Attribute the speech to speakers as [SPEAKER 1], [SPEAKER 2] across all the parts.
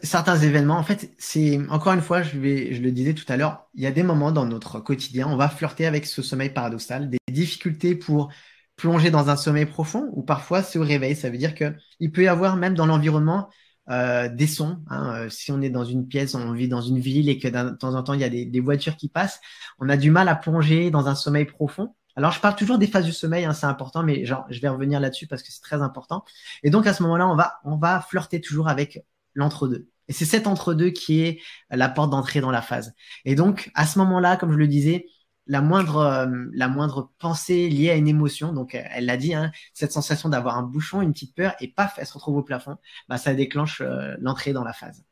[SPEAKER 1] Certains événements, en fait, c'est encore une fois, je le disais tout à l'heure, il y a des moments dans notre quotidien, on va flirter avec ce sommeil paradoxal, des difficultés pour plonger dans un sommeil profond ou parfois se réveiller. Ça veut dire que il peut y avoir même dans l'environnement des sons. Hein. Si on est dans une pièce, on vit dans une ville et que de temps en temps il y a des voitures qui passent, on a du mal à plonger dans un sommeil profond. Alors, je parle toujours des phases du sommeil, hein, c'est important, mais genre, je vais revenir là-dessus parce que c'est très important. Et donc, à ce moment-là, on va flirter toujours avec l'entre-deux. Et c'est cet entre-deux qui est la porte d'entrée dans la phase. Et donc, à ce moment-là, comme je le disais, la moindre pensée liée à une émotion, donc elle l'a dit, hein, cette sensation d'avoir un bouchon, une petite peur, et paf, elle se retrouve au plafond, bah, ça déclenche l'entrée dans la phase.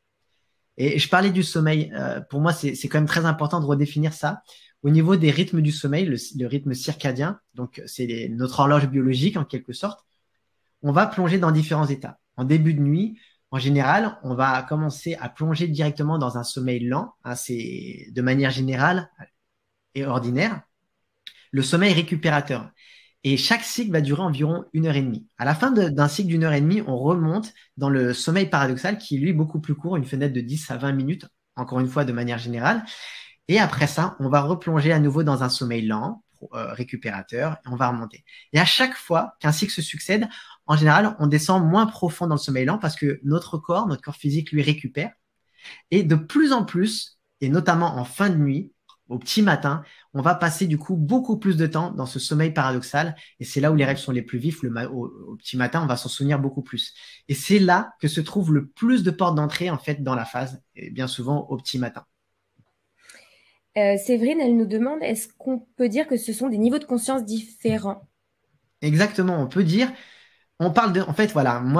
[SPEAKER 1] Et je parlais du sommeil, pour moi, c'est quand même très important de redéfinir ça. Au niveau des rythmes du sommeil, le rythme circadien, donc c'est notre horloge biologique en quelque sorte, on va plonger dans différents états. En début de nuit, en général, on va commencer à plonger directement dans un sommeil lent. Hein, c'est de manière générale et ordinaire. Le sommeil récupérateur. Et chaque cycle va durer environ 1 heure et demie. À la fin d'un cycle d'1 heure et demie, on remonte dans le sommeil paradoxal qui est lui beaucoup plus court, une fenêtre de 10 à 20 minutes, encore une fois de manière générale. Et après ça, on va replonger à nouveau dans un sommeil lent, récupérateur, et on va remonter. Et à chaque fois qu'un cycle se succède, en général, on descend moins profond dans le sommeil lent parce que notre corps physique, lui récupère. Et de plus en plus, et notamment en fin de nuit, au petit matin, on va passer du coup beaucoup plus de temps dans ce sommeil paradoxal. Et c'est là où les rêves sont les plus vifs. Au petit matin, on va s'en souvenir beaucoup plus. Et c'est là que se trouve le plus de portes d'entrée en fait dans la phase, et bien souvent au petit matin.
[SPEAKER 2] Séverine, elle nous demande, est-ce qu'on peut dire que ce sont des niveaux de conscience différents?
[SPEAKER 1] Exactement, on peut dire, on parle de, en fait, voilà, moi,